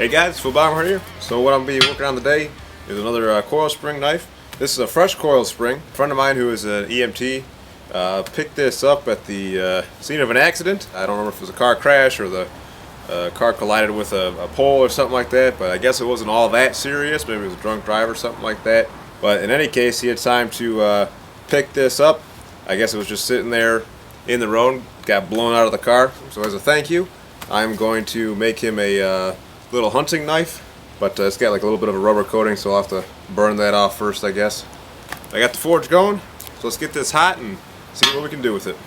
Hey guys, it's Baumhardt here. So what I'm going to be working on today is another coil spring knife. This is a fresh coil spring. A friend of mine who is an EMT picked this up at the scene of an accident. I don't remember if it was a car crash or the car collided with a pole or something like that, but I guess it wasn't all that serious. Maybe it was a drunk driver or something like that. But in any case, he had time to pick this up. I guess it was just sitting there in the road, got blown out of the car. So as a thank you, I'm going to make him a little hunting knife, but it's got like a little bit of a rubber coating, so I'll have to burn that off first, I guess. I got the forge going, so let's get this hot and see what we can do with it.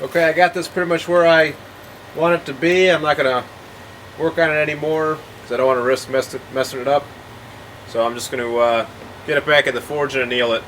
Okay, I got this pretty much where I want it to be. I'm not going to work on it anymore because I don't want to risk messing it up. So I'm just going to get it back in the forge and anneal it.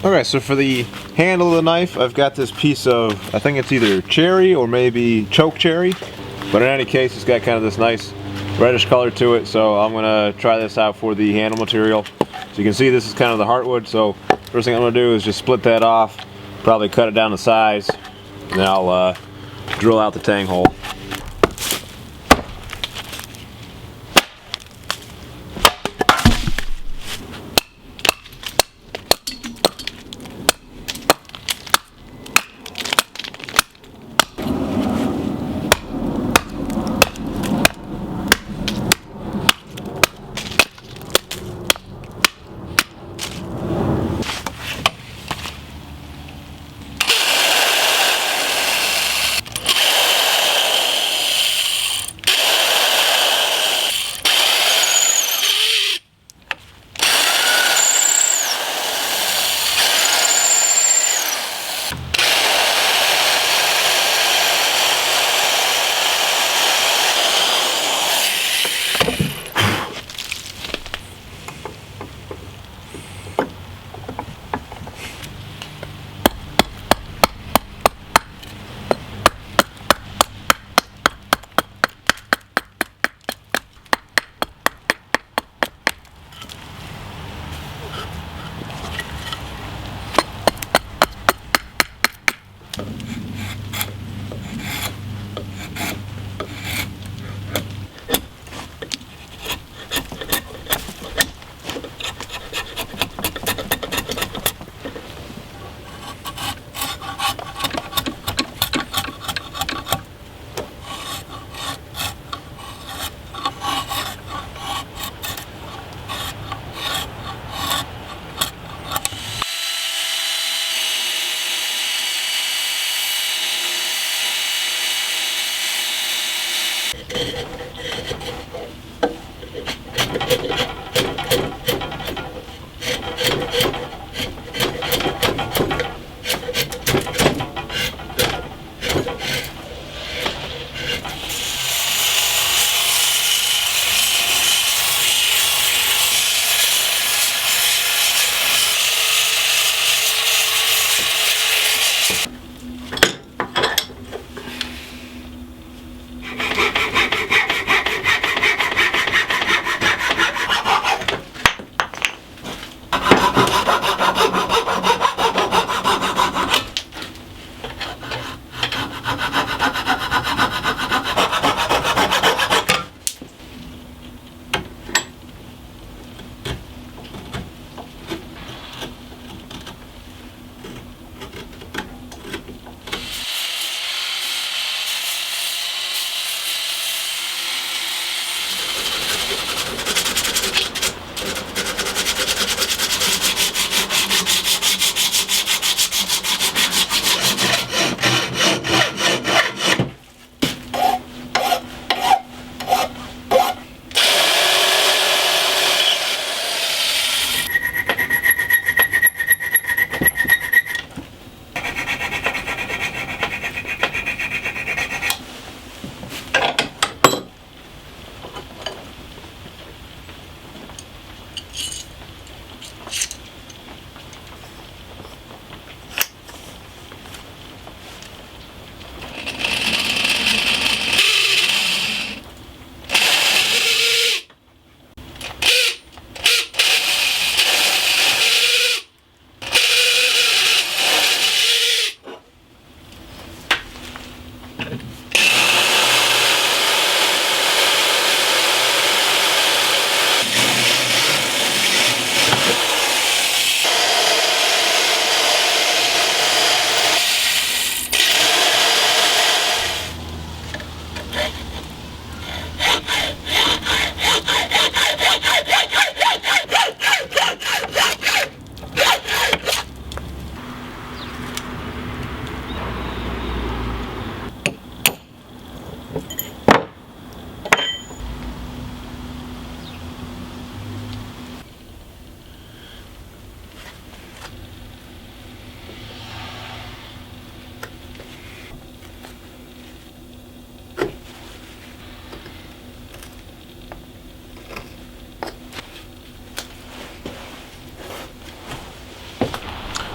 Okay, so for the handle of the knife, I've got this piece of, I think it's either cherry or maybe choke cherry, but in any case, it's got kind of this nice reddish color to it, so I'm gonna try this out for the handle material. So you can see this is kind of the heartwood, so first thing I'm gonna do is just split that off, probably cut it down to size, and then I'll drill out the tang hole.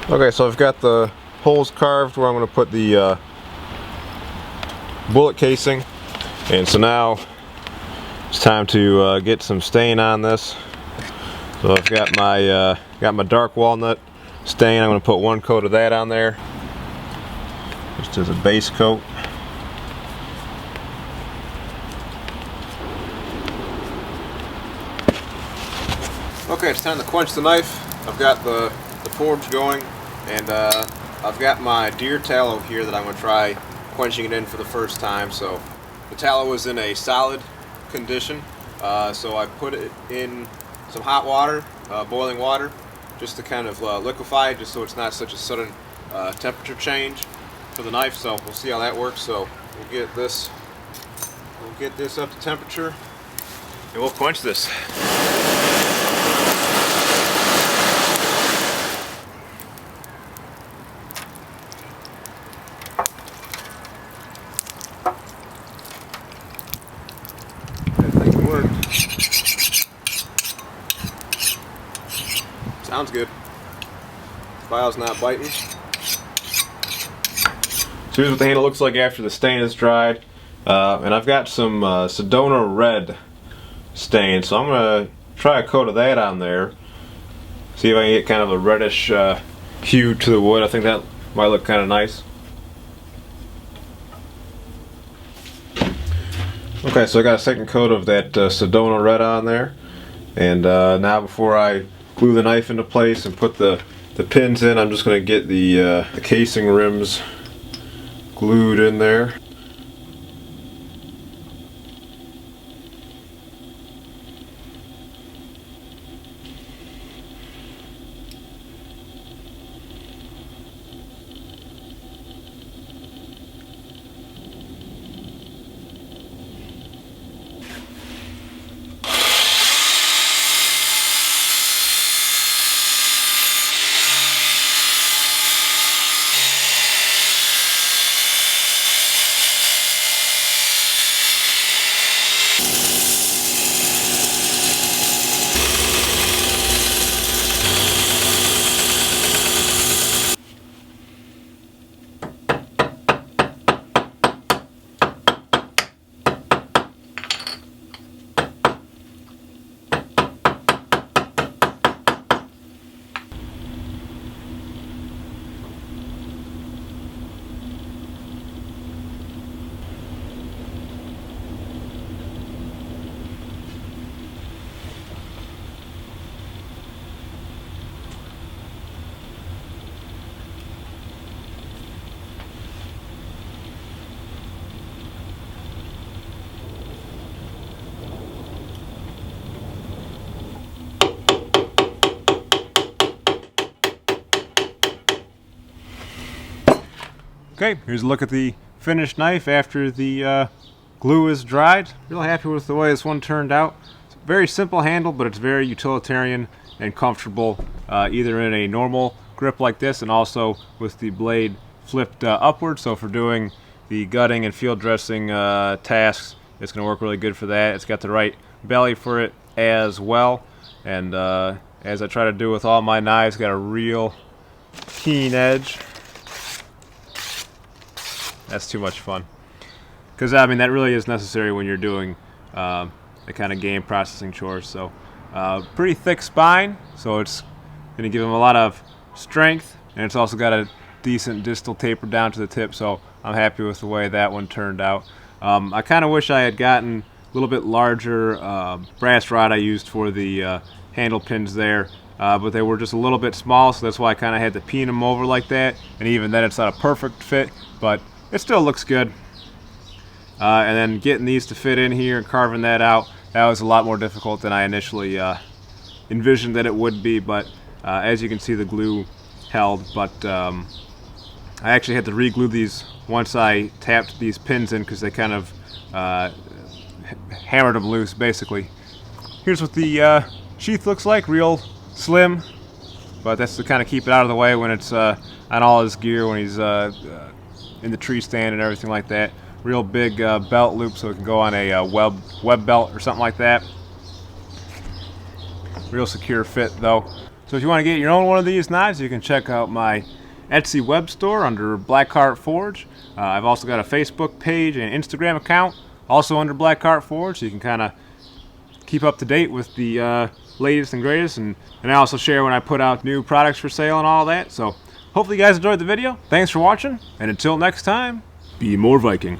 Okay, so I've got the holes carved where I'm going to put the bullet casing, and so now it's time to get some stain on this. So I've got my dark walnut stain. I'm going to put one coat of that on there, just as a base coat. Okay, it's time to quench the knife. I've got the forge going, and I've got my deer tallow here that I'm going to try quenching it in for the first time. So the tallow is in a solid condition, so I put it in some hot water, boiling water, just to kind of liquefy it, just so it's not such a sudden temperature change for the knife. So we'll see how that works. So we'll get this up to temperature, and we'll quench this. Sounds good. File's not biting. So here's what the handle looks like after the stain is dried. And I've got some Sedona red stain, so I'm going to try a coat of that on there. See if I can get kind of a reddish hue to the wood. I think that might look kind of nice. Okay, so I got a second coat of that Sedona red on there. And now before I glue the knife into place and put the pins in, I'm just going to get the casing rims glued in there. Okay, here's a look at the finished knife after the glue is dried. Really happy with the way this one turned out. It's a very simple handle, but it's very utilitarian and comfortable, either in a normal grip like this and also with the blade flipped upward. So for doing the gutting and field dressing tasks, it's going to work really good for that. It's got the right belly for it as well. And as I try to do with all my knives, got a real keen edge. That's too much fun, because I mean that really is necessary when you're doing the kind of game processing chores. So pretty thick spine, so it's going to give them a lot of strength, and it's also got a decent distal taper down to the tip, so I'm happy with the way that one turned out. I kind of wish I had gotten a little bit larger brass rod I used for the handle pins there, but they were just a little bit small, so that's why I kind of had to peen them over like that, and even then it's not a perfect fit, but it still looks good. And then getting these to fit in here and carving that out, that was a lot more difficult than I initially envisioned that it would be, but as you can see, the glue held. But I actually had to re-glue these once I tapped these pins in, because they kind of hammered them loose basically. Here's what the sheath looks like, real slim, but that's to kind of keep it out of the way when it's on all his gear, when he's in the tree stand and everything like that. Real big belt loop, so it can go on a web belt or something like that. Real secure fit though. So if you want to get your own one of these knives, you can check out my Etsy web store under Blackheart Forge. I've also got a Facebook page and Instagram account, also under Blackheart Forge, so you can kind of keep up to date with the latest and greatest, and I also share when I put out new products for sale and all that. So hopefully you guys enjoyed the video. Thanks for watching, and until next time, be more Viking.